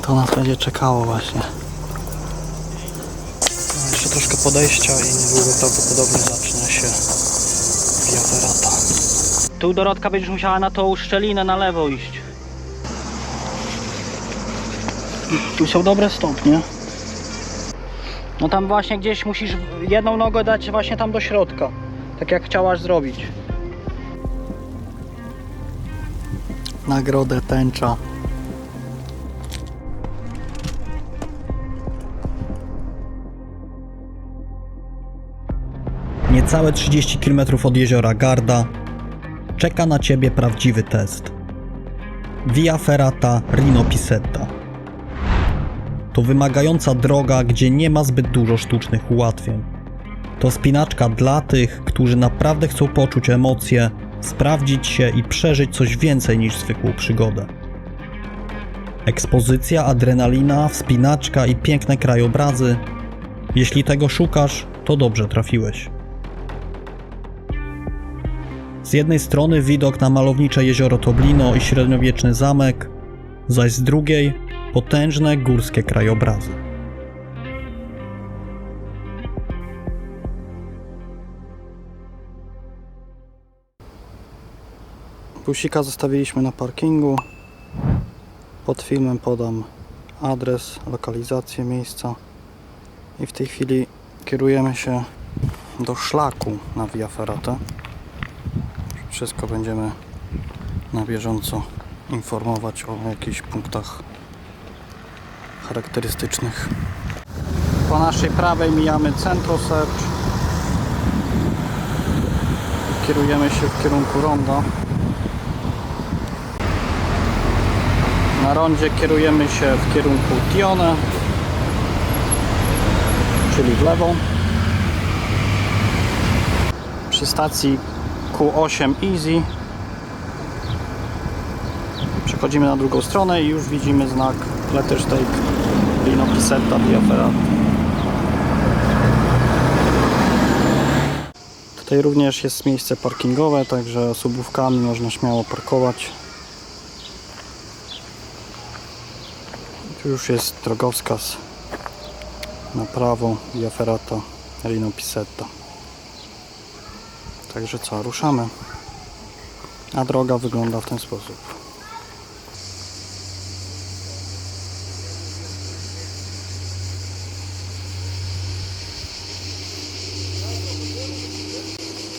To nas będzie czekało właśnie. Jeszcze troszkę podejścia i niedługo prawdopodobnie zacznie się Via Ferrata. Tu, Dorotka, będziesz musiała na tą szczelinę na lewo iść. Tu są dobre stopnie. No tam właśnie gdzieś musisz jedną nogę dać właśnie tam do środka. Tak jak chciałaś zrobić. Nagrodę tęcza. Niecałe 30 km od jeziora Garda czeka na Ciebie prawdziwy test. Via Ferrata Rino Pisetta. To wymagająca droga, gdzie nie ma zbyt dużo sztucznych ułatwień. To wspinaczka dla tych, którzy naprawdę chcą poczuć emocje, sprawdzić się i przeżyć coś więcej niż zwykłą przygodę. Ekspozycja, adrenalina, wspinaczka i piękne krajobrazy. Jeśli tego szukasz, to dobrze trafiłeś. Z jednej strony widok na malownicze jezioro Toblino i średniowieczny zamek, zaś z drugiej potężne górskie krajobrazy. Busika zostawiliśmy na parkingu. Pod filmem podam adres, lokalizację miejsca i w tej chwili kierujemy się do szlaku na Via Ferrata. Wszystko będziemy na bieżąco informować o jakichś punktach charakterystycznych. Po naszej prawej mijamy Centro Search. Kierujemy się w kierunku ronda. Na rondzie kierujemy się w kierunku Tione, czyli w lewo. Przy stacji Q8 Easy przechodzimy na drugą stronę i już widzimy znak Lettersteig Rino Pisetta Via Ferrata. Tutaj również jest miejsce parkingowe, także osobówkami można śmiało parkować. Tu już jest drogowskaz na prawo Via Ferrata Rino Pisetta. Także co, ruszamy. A droga wygląda w ten sposób.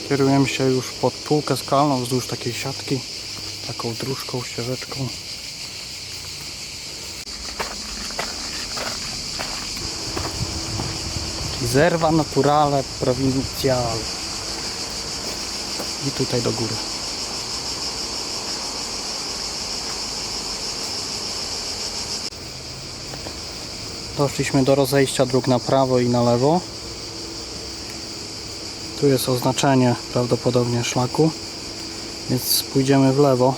Kierujemy się już pod półkę skalną wzdłuż takiej siatki, taką dróżką, ścieżeczką. Riserva Naturale Provinciale. I tutaj do góry. Doszliśmy do rozejścia dróg na prawo i na lewo. Tu jest oznaczenie prawdopodobnie szlaku, więc pójdziemy w lewo.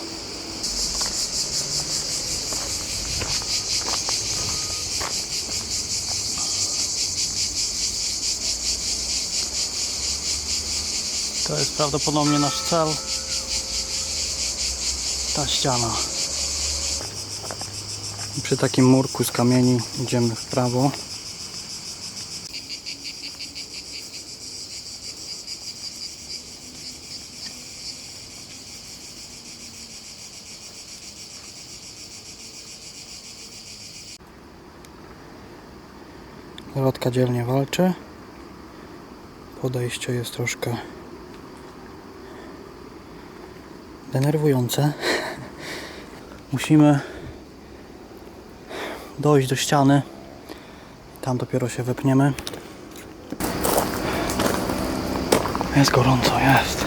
To jest prawdopodobnie nasz cel. Ta ściana. I przy takim murku z kamieni idziemy w prawo. Dorotka dzielnie walczy. Podejście jest troszkę denerwujące. Musimy dojść do ściany. Tam dopiero się wepniemy. Jest gorąco, jest.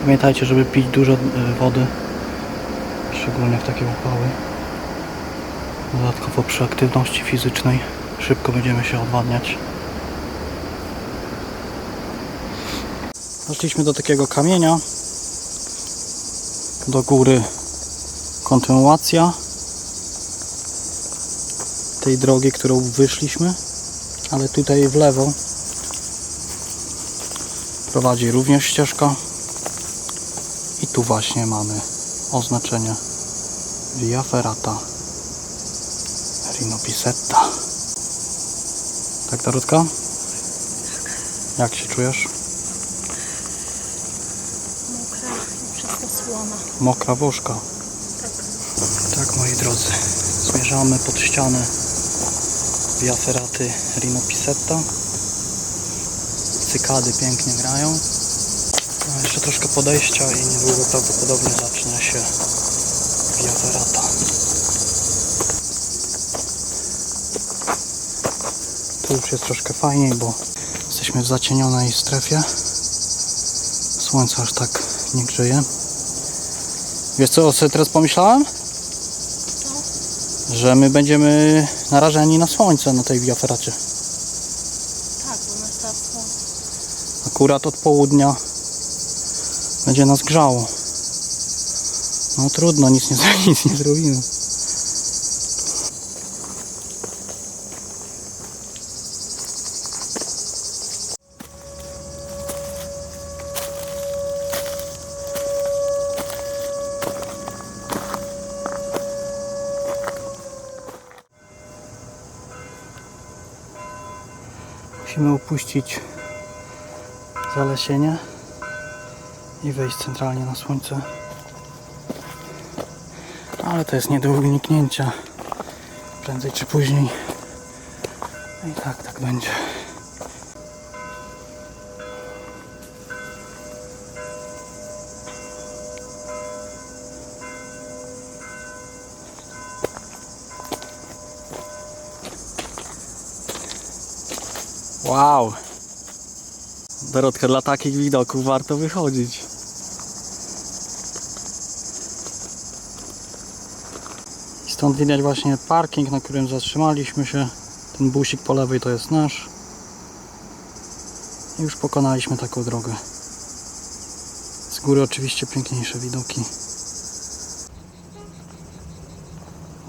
Pamiętajcie, żeby pić dużo wody, szczególnie w takie upały. Dodatkowo przy aktywności fizycznej szybko będziemy się odwadniać. Doszliśmy do takiego kamienia. Do góry kontynuacja tej drogi, którą wyszliśmy, ale tutaj w lewo prowadzi również ścieżka i tu właśnie mamy oznaczenie Via Ferrata. Rino Pisetta. Tak, Dorotka? Jak się czujesz? Mokra, przez to słona. Mokra włożka. Tak, moi drodzy. Zmierzamy pod ścianę Via Ferraty Rino Pisetta. Cykady pięknie grają. No, jeszcze troszkę podejścia i niedługo prawdopodobnie zacznie się Via Ferrata. Tu już jest troszkę fajniej, bo jesteśmy w zacienionej strefie. Słońce aż tak nie grzeje. Wiesz co sobie teraz pomyślałem? Że my będziemy narażeni na słońce na tej Via Ferracie. Tak, bo nas ta słona. Akurat od południa będzie nas grzało. No trudno, nic nie zrobimy. Musimy opuścić zalesienie i wejść centralnie na słońce. Ale to jest nie do uniknięcia. Prędzej czy później. I tak będzie. Wow! Dorotka, dla takich widoków warto wychodzić. I stąd widać właśnie parking, na którym zatrzymaliśmy się. Ten busik po lewej to jest nasz. I już pokonaliśmy taką drogę. Z góry oczywiście piękniejsze widoki.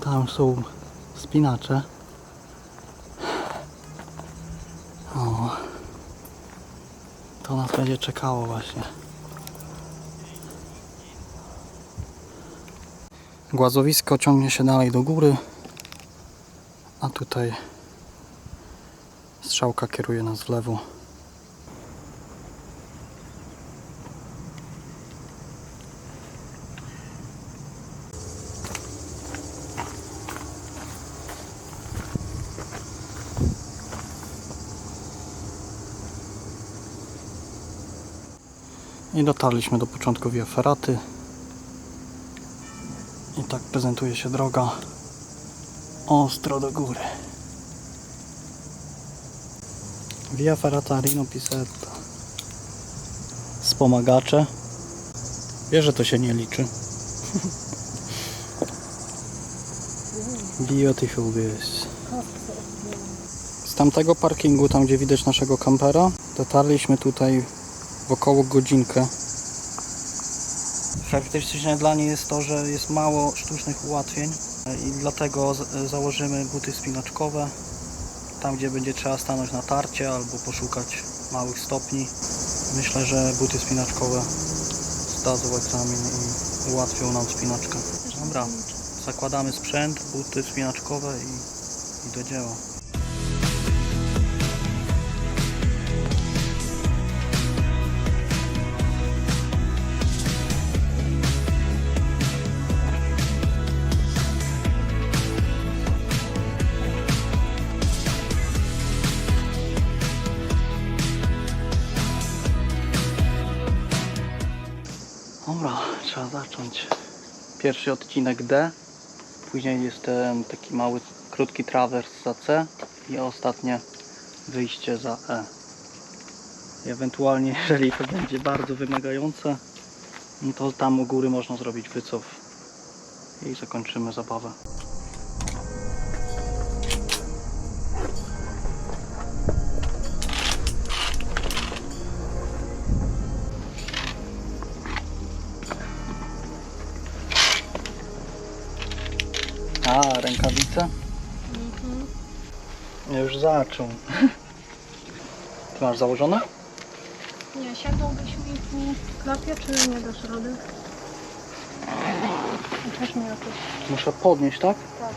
Tam są spinacze. O, to nas będzie czekało właśnie. Głazowisko ciągnie się dalej do góry, a tutaj strzałka kieruje nas w lewo. I dotarliśmy do początku Via Ferraty. I tak prezentuje się droga ostro do góry. Via Ferrata Rino Pisetta. Wspomagacze. Wiesz, że to się nie liczy. Beautiful views. Z tamtego parkingu, tam gdzie widać naszego kampera, dotarliśmy tutaj w około godzinkę. Charakterystyczne dla niej jest to, że jest mało sztucznych ułatwień i dlatego założymy buty spinaczkowe. Tam gdzie będzie trzeba stanąć na tarcie albo poszukać małych stopni. Myślę, że buty spinaczkowe zdadzą egzamin i ułatwią nam spinaczkę. Dobra, zakładamy sprzęt, buty spinaczkowe i do dzieła. Dobra, trzeba zacząć. Pierwszy odcinek D, później jest ten taki mały, krótki trawers za C i ostatnie wyjście za E. I ewentualnie, jeżeli to będzie bardzo wymagające, no to tam u góry można zrobić wycof i zakończymy zabawę. A, rękawice? Ja już zaczął. Ty masz założone? Nie, siadłbyś mi w klapie, czy nie dasz rady? Też mi jakoś. Muszę podnieść, tak? Tak.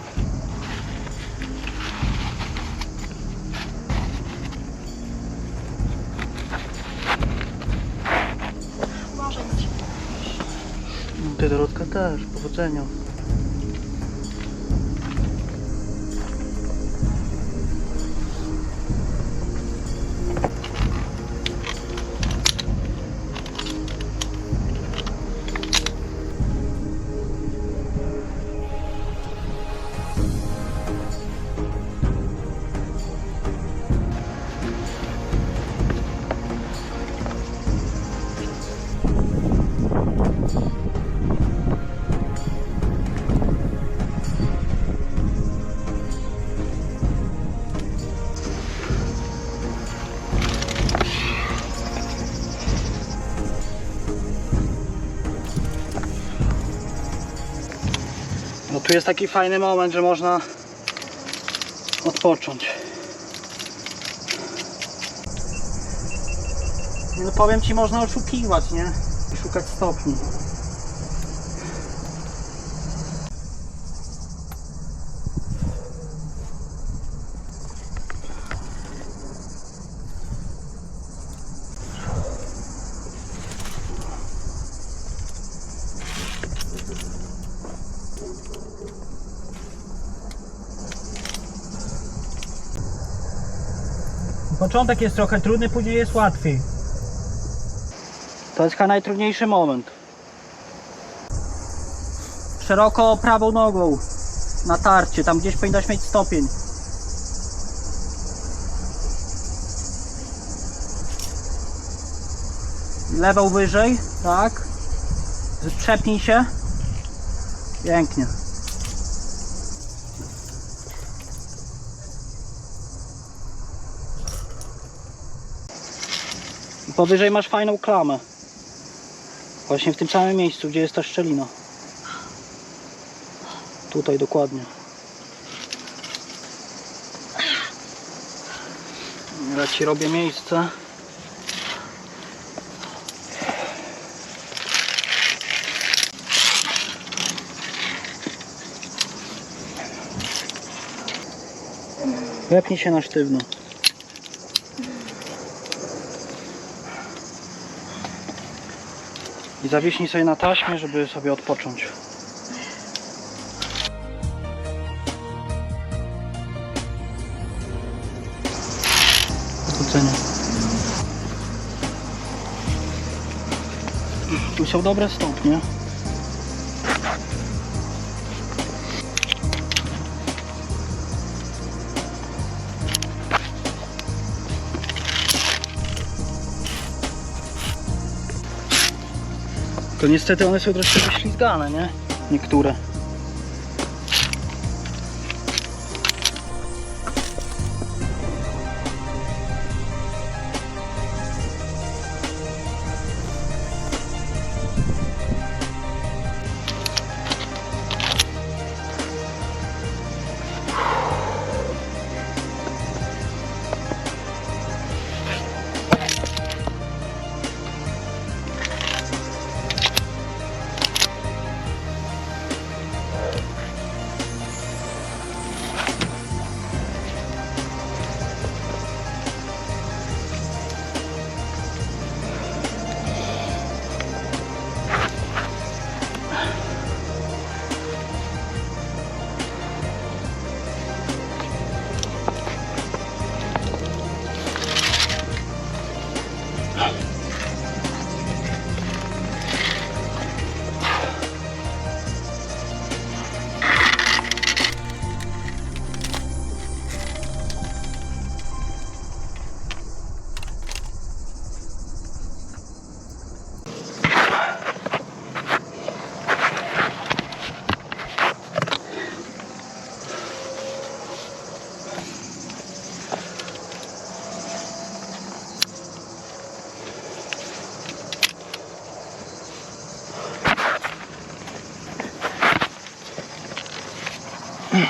Uważaj na siebie. Ty, Dorotka, też. Powodzenia. No tu jest taki fajny moment, że można odpocząć. No powiem Ci, można oszukiwać, nie? I szukać stopni. Początek jest trochę trudny, później jest łatwiej. To jest chyba najtrudniejszy moment. Szeroko prawą nogą na tarcie, tam gdzieś powinnaś mieć stopień. Lewą wyżej, tak. Trzepnij się. Pięknie. I powyżej masz fajną klamę. Właśnie w tym samym miejscu, gdzie jest ta szczelina. Tutaj dokładnie. Ja Ci robię miejsce. Wepnij się na sztywno. I zawiśnij sobie na taśmie, żeby sobie odpocząć. Powodzenia. Tu są dobre stopnie. To niestety one są troszkę wyślizgane, nie? Niektóre.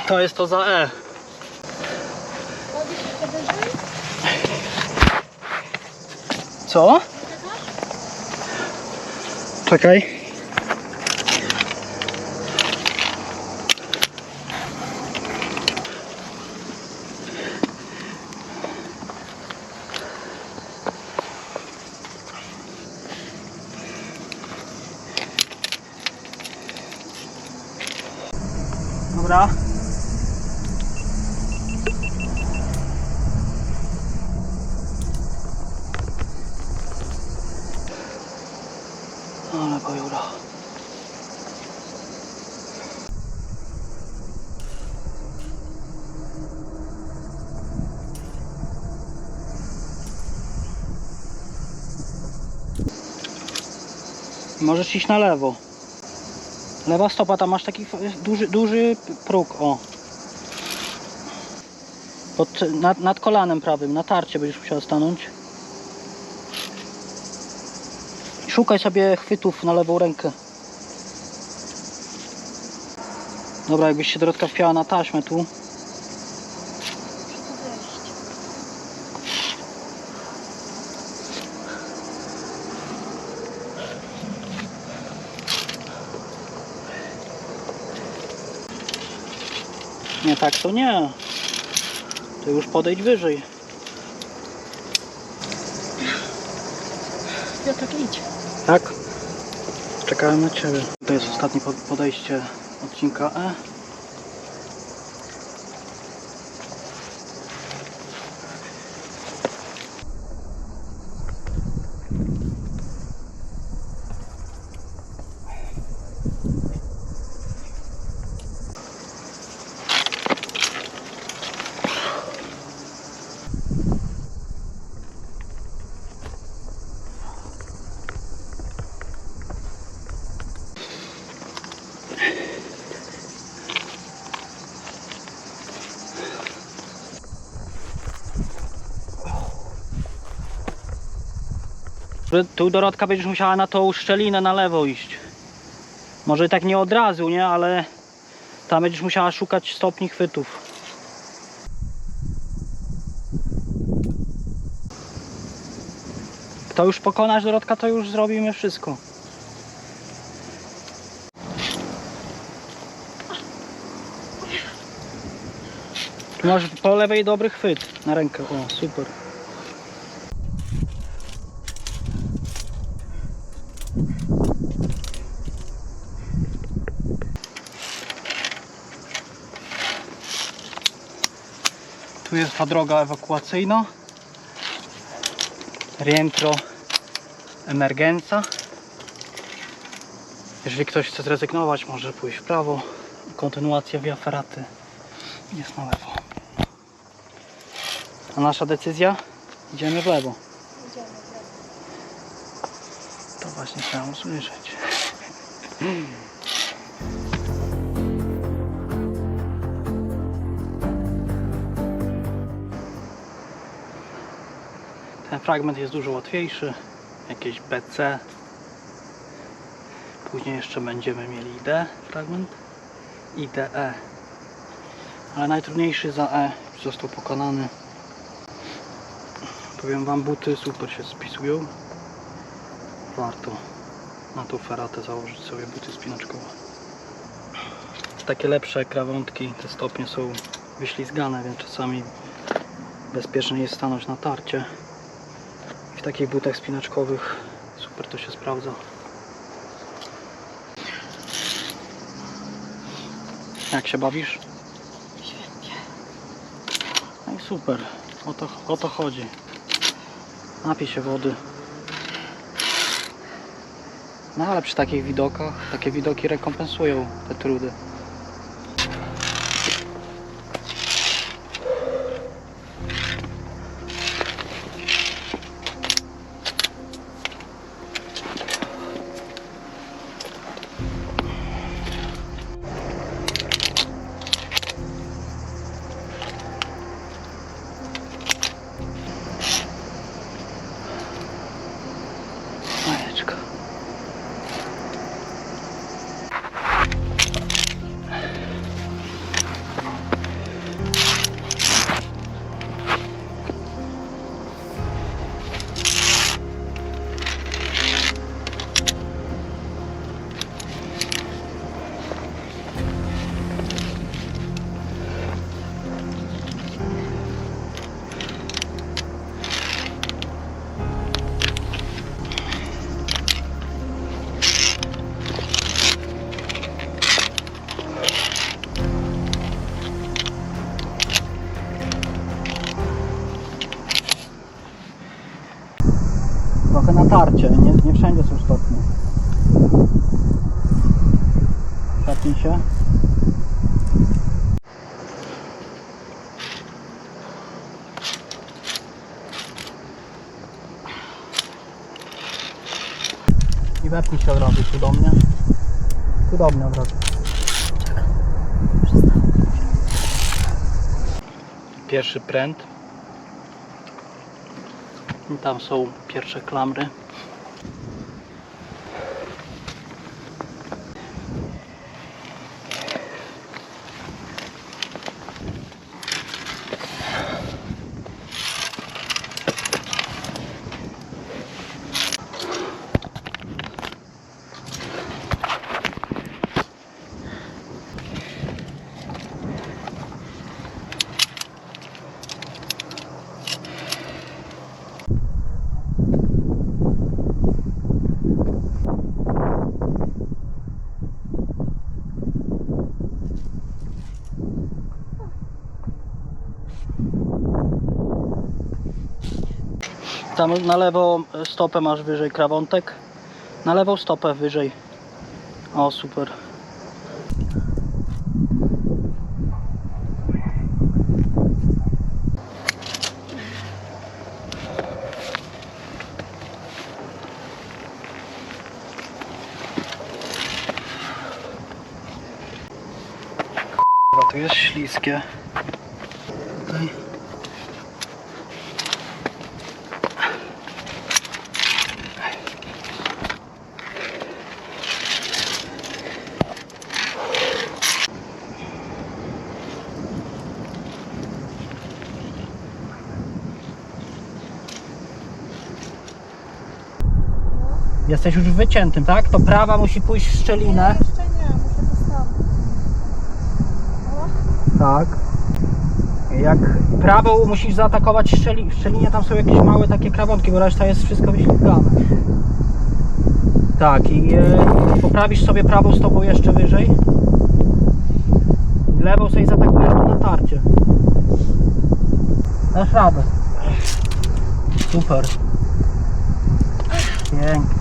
To jest to za E. Co? Dobra. Ale pojura. Możesz iść na lewo. Lewa stopa, tam masz taki duży próg, o. Nad kolanem prawym, na tarcie będziesz musiał stanąć. Szukaj sobie chwytów na lewą rękę. Dobra, jakbyś się Dorotka wpięła na taśmę tu. Nie, tak to nie. To już podejdź wyżej. Piotrek, idź. Tak? Czekałem na Ciebie. To jest ostatnie podejście odcinka E. Tu Dorotka będziesz musiała na tą szczelinę na lewo iść. Może tak nie od razu, nie? Ale tam będziesz musiała szukać stopni chwytów. To już pokonasz, Dorotka, to już zrobimy wszystko. Tu masz po lewej dobry chwyt na rękę. O, super. Tu jest ta droga ewakuacyjna. Rientro emergenza. Jeżeli ktoś chce zrezygnować, może pójść w prawo. Kontynuacja Via Ferraty jest na lewo. A nasza decyzja? Idziemy w lewo. To właśnie chciałem usłyszeć. Ten fragment jest dużo łatwiejszy. Jakieś BC. Później jeszcze będziemy mieli D fragment i DE. Ale najtrudniejszy za E został pokonany. Powiem wam, buty super się spisują. Warto na tą feratę założyć sobie buty spinaczkowe. Takie lepsze krawędki, te stopnie są wyślizgane, więc czasami bezpiecznie jest stanąć na tarcie. W takich butach spinaczkowych super to się sprawdza. Jak się bawisz? Świetnie. No i super, o to chodzi. Napij się wody. No ale przy takich widokach, takie widoki rekompensują te trudy. Majeczka. trochę natarcie, nie wszędzie są stopnie. Szatnij się. I wepnij się od razu tu do mnie. Tu do mnie od razu. Pierwszy pręt. I tam są pierwsze klamry. Tam na lewo stopę masz wyżej krawątek. Na lewą stopę wyżej. O, super. Kurwa, tu jest śliskie. Tutaj. Jesteś już w wyciętym, tak? To prawa musi pójść w szczelinę. Jeszcze nie, muszę to sam. Tak. Jak prawą musisz zaatakować w szczelinie, tam są jakieś małe takie krawątki, bo reszta jest wszystko wyślizgane. Tak, i poprawisz sobie prawą stopą jeszcze wyżej. Lewą sobie zaatakujesz tu na tarcie. Dasz radę. Super. Pięknie.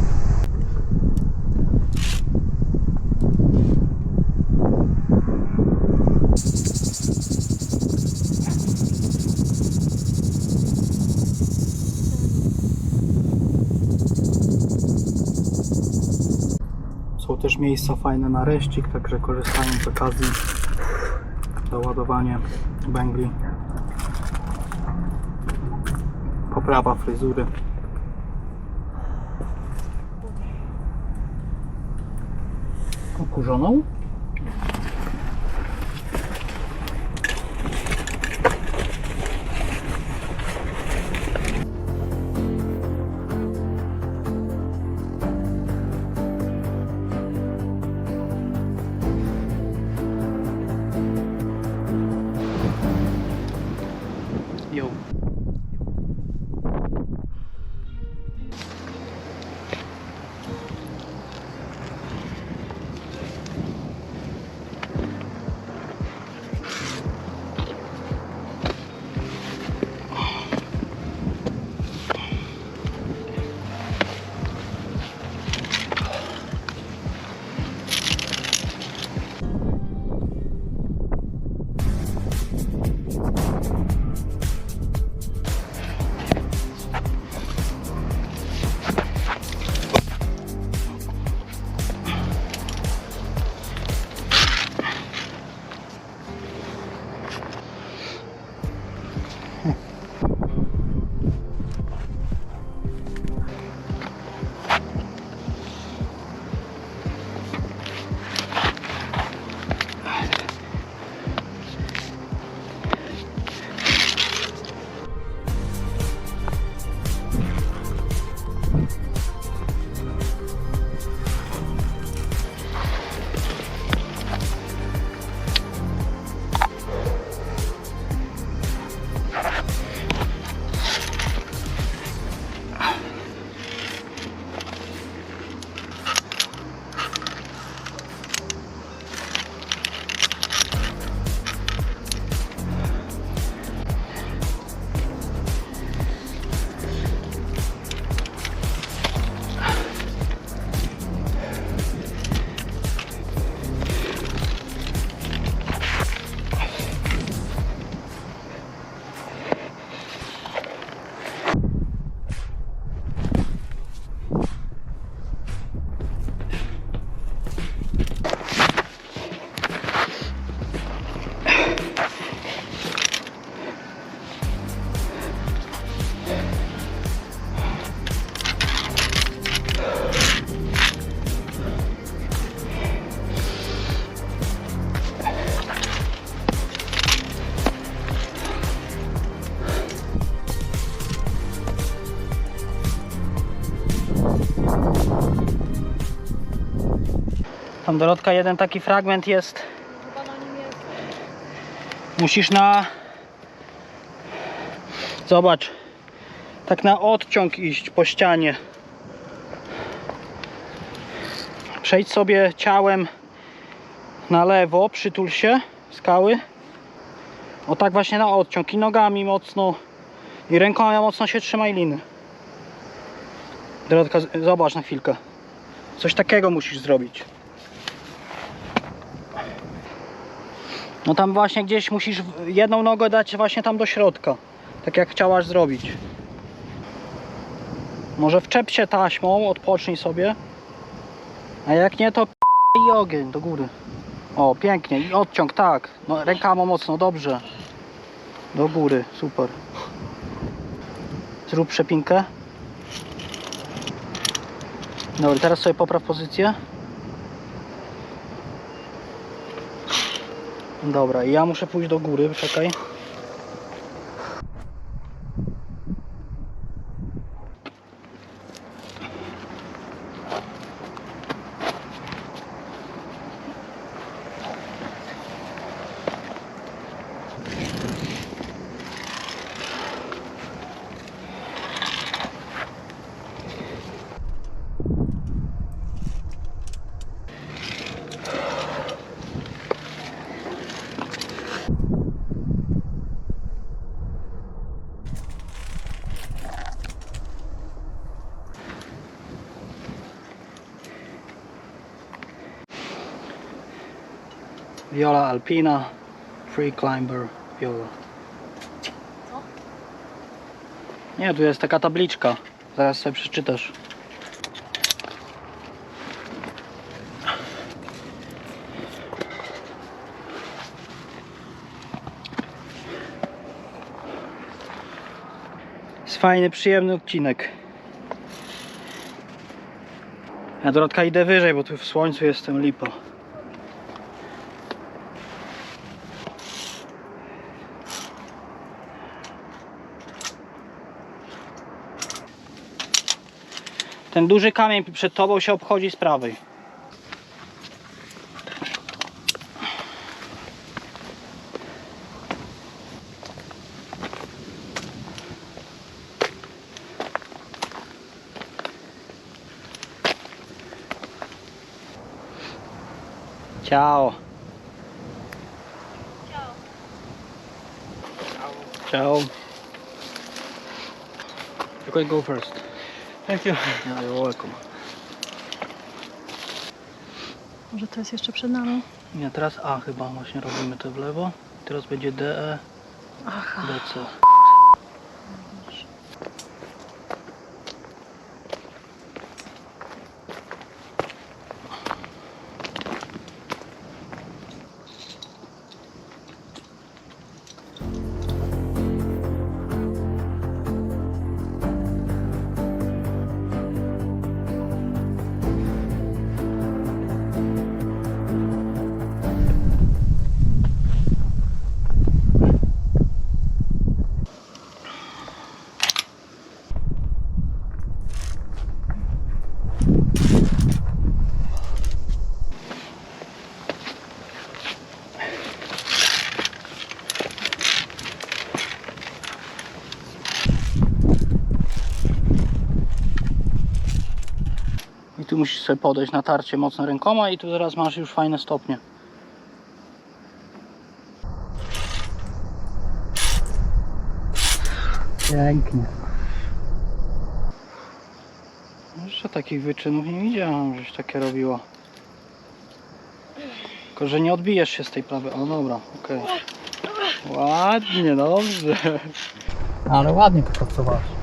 Są też miejsca fajne na reścik, także korzystając z okazji załadowanie węgli, poprawa fryzury. Okurzoną? Jo. Tam Dorotka, jeden taki fragment jest. Chyba na nim jest. Musisz zobacz. Tak na odciąg iść po ścianie. Przejdź sobie ciałem na lewo, przytul się skały. O tak właśnie na odciąg i nogami mocno. I rękoma mocno się trzymaj liny. Dorotka, zobacz na chwilkę. Coś takiego musisz zrobić. No tam właśnie gdzieś musisz jedną nogę dać właśnie tam do środka. Tak jak chciałaś zrobić. Może wczep się taśmą, odpocznij sobie. A jak nie, to i ogień do góry. O, pięknie. I odciąg, tak. No, rękama mocno, dobrze. Do góry, super. Zrób przepinkę. Dobra, teraz sobie popraw pozycję. Dobra, i ja muszę pójść do góry, czekaj. Viola Alpina, Free Climber Viola. Co? Nie, tu jest taka tabliczka. Zaraz sobie przeczytasz. Jest fajny, przyjemny odcinek. Ja, Dorotka, idę wyżej, bo tu w słońcu jestem lipa. Ten duży kamień przed tobą się obchodzi z prawej. Ciao. Ciao. You can go first. Thank you. Yeah, you're welcome. Może to jest jeszcze przed nami? Nie, teraz A chyba właśnie robimy to w lewo. Teraz będzie DE, Aha. DC. I tu musisz sobie podejść na tarcie mocno rękoma i tu zaraz masz już fajne stopnie. Pięknie. Jeszcze takich wyczynów nie widziałem, żeś takie robiła. Tylko, że nie odbijesz się z tej prawej. O dobra, okej. Ładnie, dobrze. Ale ładnie popracowałaś.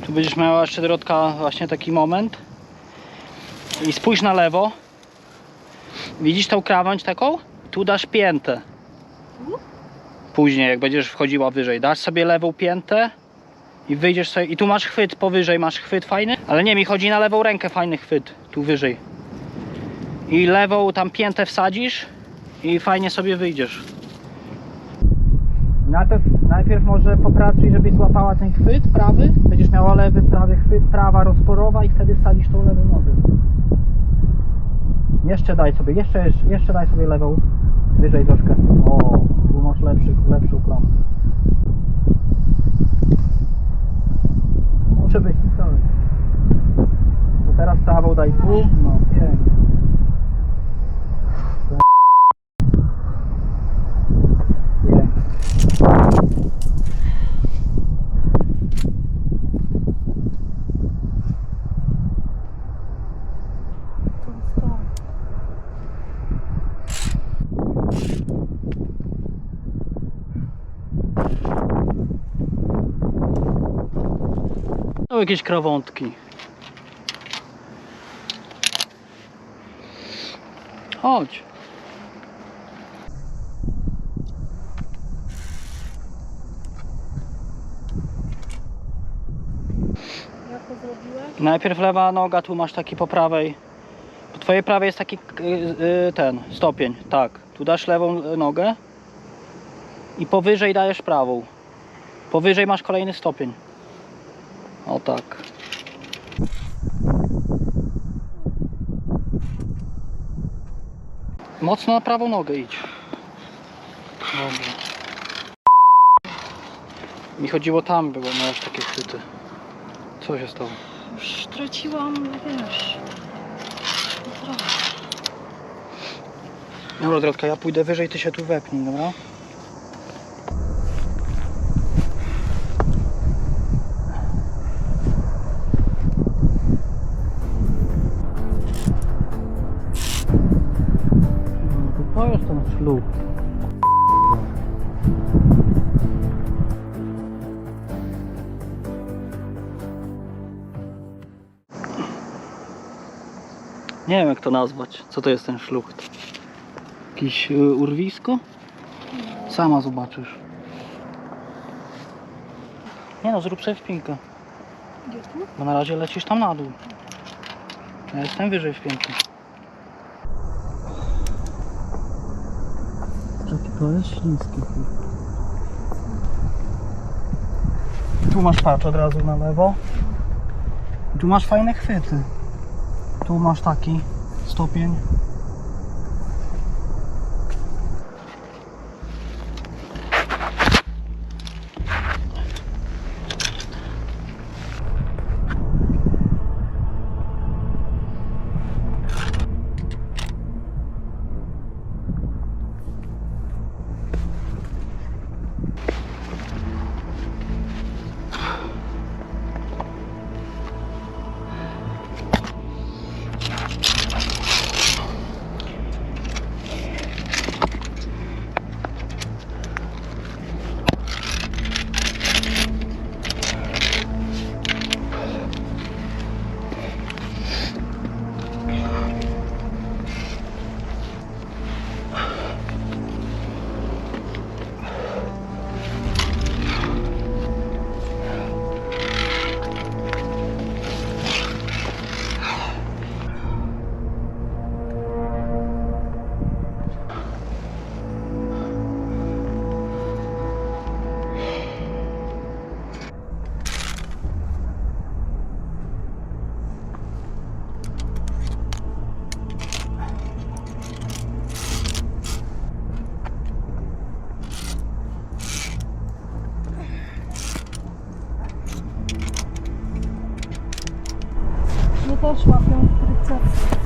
Tu będziesz miała jeszcze Dorotka właśnie taki moment. I spójrz na lewo. Widzisz tą krawędź taką? Tu dasz piętę. Później jak będziesz wchodziła wyżej, dasz sobie lewą piętę i wyjdziesz sobie. I tu masz chwyt powyżej, masz chwyt fajny. Ale nie, mi chodzi na lewą rękę fajny chwyt. Tu wyżej. I lewą tam piętę wsadzisz i fajnie sobie wyjdziesz. Najpierw może popracuj, żebyś złapała ten chwyt prawy. Będziesz miała lewy, prawy chwyt, prawa rozporowa i wtedy wsadzisz tą lewą nogę. Jeszcze daj sobie, jeszcze daj sobie lewą wyżej troszkę. O, tu masz lepszą klamę. Może być cały. To teraz prawą daj tu, no pięknie. No jakieś krawątki. Chodź. Jak to zrobiłeś? Najpierw lewa noga, tu masz taki po prawej. Po twojej prawej jest taki ten stopień, tak. Tu dasz lewą nogę i powyżej dajesz prawą. Powyżej masz kolejny stopień. O tak. Mocno na prawą nogę idź. Dobrze. Mi chodziło tam było, miałeś takie chwyty. Co się stało? Już traciłam, wiesz. Trochę. Dobra, Drodka, ja pójdę wyżej, ty się tu wepnij, dobra? To jest ten ślub. Nie wiem jak to nazwać. Co to jest ten szlucht? Jakieś urwisko? Sama zobaczysz. Nie no, zrób sobie wpinkę. Gdzie tu? Bo na razie lecisz tam na dół. Ja jestem wyżej wpięty. To jest śliskie. Tu masz patrz od razu na lewo. Tu masz fajne chwyty. Tu masz taki stopień. Mnie też łapią trycepsy.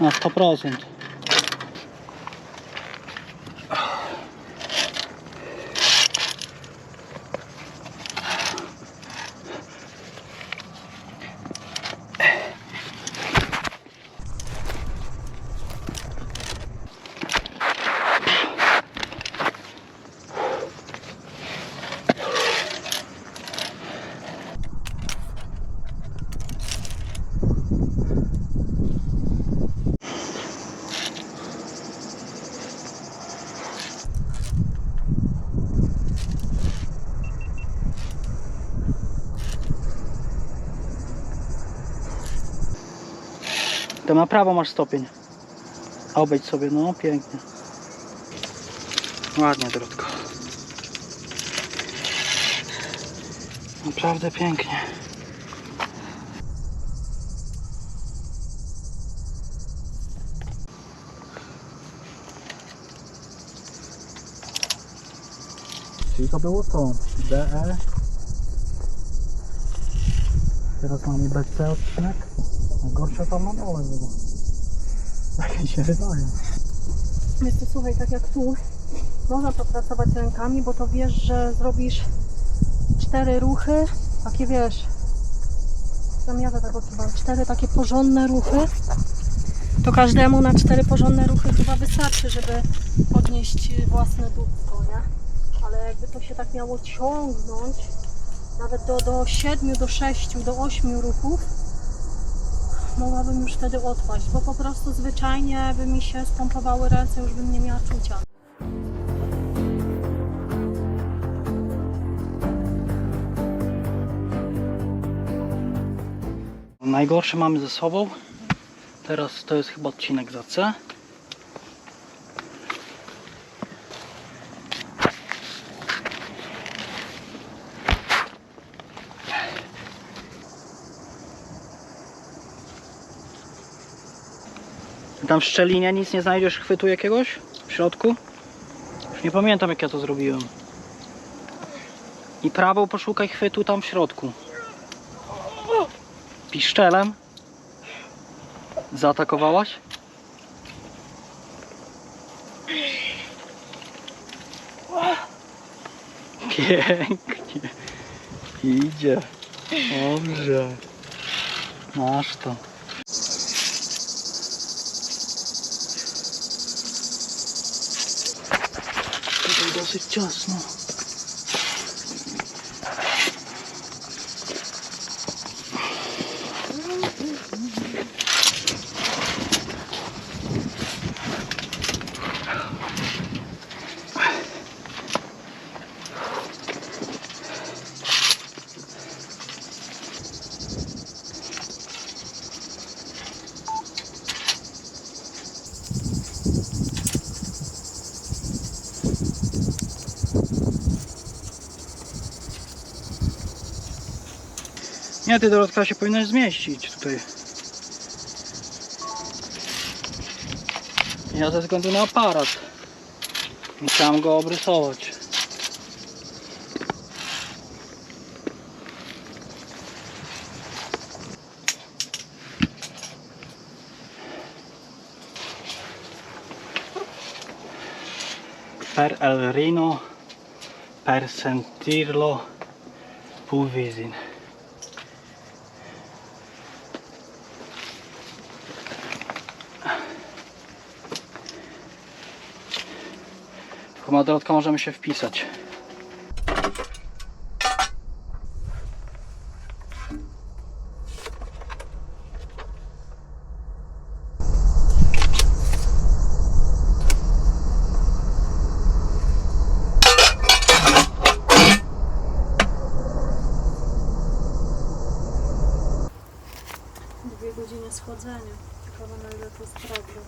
Na 100%. To na prawo masz stopień. Obejdź sobie, no pięknie. Ładnie, Dorotko. Naprawdę pięknie. Czyli to było to DE. Teraz mamy BC odcinek. Najgorsze tam na dole było. Tak mi się wydaje. Wiesz co, słuchaj, tak jak tu, można popracować rękami, bo to wiesz, że zrobisz 4 ruchy, takie wiesz, zamiast tego chyba 4 takie porządne ruchy, to każdemu na 4 porządne ruchy chyba wystarczy, żeby podnieść własne dupko, nie? Ale jakby to się tak miało ciągnąć, nawet do 7, do 6, do 8 ruchów, mogłabym już wtedy odpaść, bo po prostu zwyczajnie by mi się spompowały ręce, już bym nie miała czucia. Najgorsze mamy ze sobą. Teraz to jest chyba odcinek za C. Tam w szczelinie nic nie znajdziesz chwytu jakiegoś w środku? Już nie pamiętam, jak ja to zrobiłem. I prawą poszukaj chwytu tam w środku. Piszczelem. Zaatakowałaś? Pięknie. Idzie. Dobrze. Masz to. Tutaj dosyć ciasno. Nie, ty, Dorotka, się powinnaś zmieścić tutaj. Ja ze względu na aparat musiałem go obrysować. Per el Rino, per sentirlo, półwizin. Chyba, Dorotka, możemy się wpisać. Dwie godziny schodzenia. Ciekawe, na ile to jest prawda.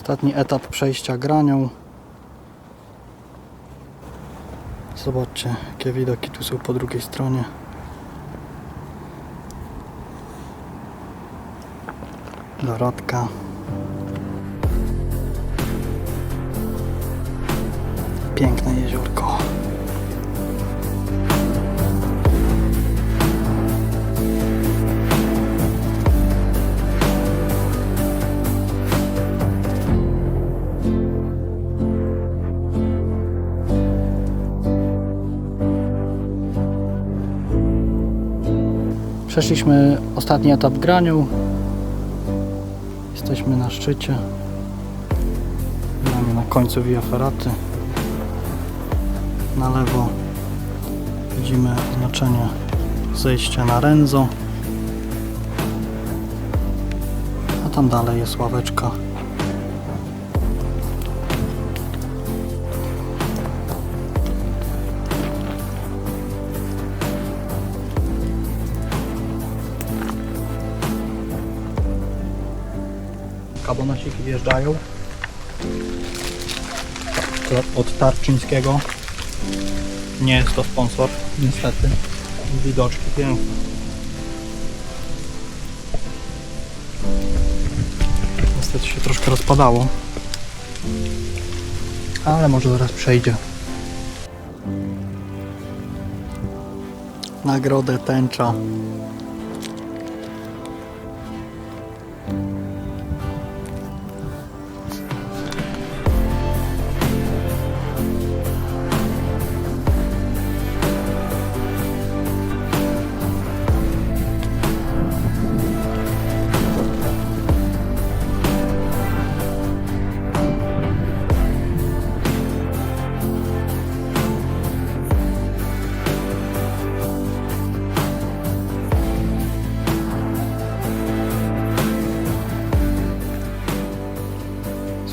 Ostatni etap przejścia granią. Zobaczcie, jakie widoki tu są po drugiej stronie. Dorotka. Piękne jeziorko. Przeszliśmy ostatni etap granią. Jesteśmy na szczycie. Mamy na końcu Via Ferraty. Na lewo widzimy oznaczenie zejścia na Renzo. A tam dalej jest ławeczka. Kabonosiki wjeżdżają od Tarczyńskiego. Nie jest to sponsor, niestety. Widoczki piękne. Niestety się troszkę rozpadało, ale może zaraz przejdzie. Nagrodę tęcza.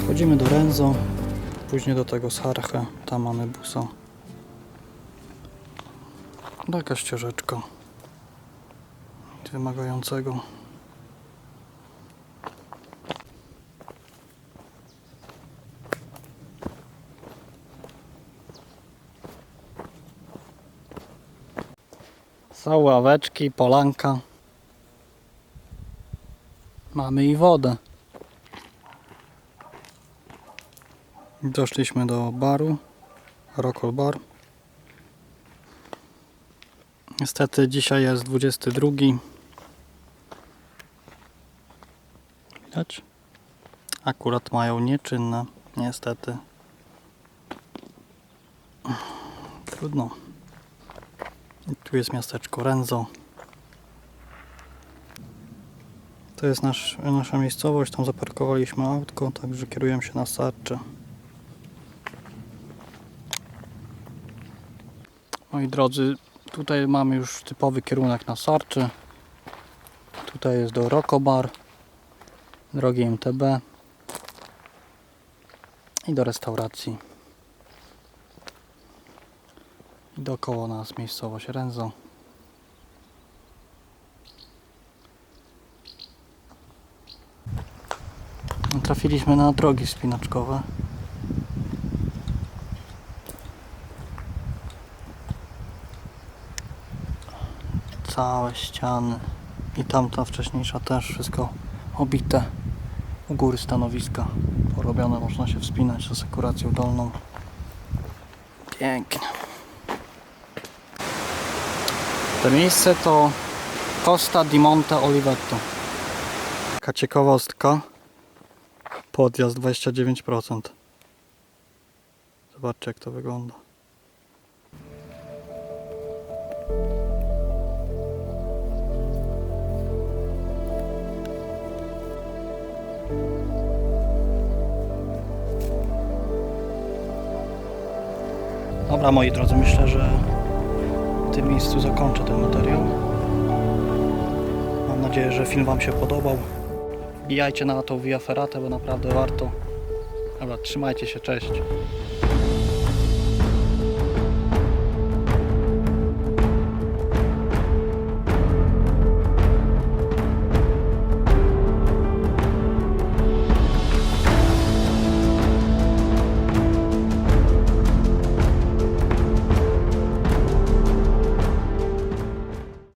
Wchodzimy do Renzo, później do tego Sarche, tam mamy busa. Taka ścieżeczka wymagającego. Są ławeczki, polanka. Mamy i wodę. Doszliśmy do baru, Rockall Bar. Niestety dzisiaj jest 22. Widać? Akurat mają nieczynne, niestety. Trudno. I tu jest miasteczko Renzo. To jest nasza miejscowość, tam zaparkowaliśmy autko, także kierujemy się na Sarcze. Moi drodzy, tutaj mamy już typowy kierunek na Sarczy. Tutaj jest do Rockall Bar, drogi MTB i do restauracji. I dookoła nas miejscowość Renzo. Trafiliśmy na drogi wspinaczkowe. Całe ściany i tamta wcześniejsza też, wszystko obite. U góry stanowiska porobione, można się wspinać z asekuracją dolną. Pięknie. To miejsce to Costa di Monte Oliveto. Taka ciekawostka. Podjazd 29%. Zobaczcie, jak to wygląda. Dobra, moi drodzy, myślę, że w tym miejscu zakończę ten materiał. Mam nadzieję, że film Wam się podobał. Wbijajcie na tą Via Ferratę, bo naprawdę warto. Dobra, trzymajcie się, cześć.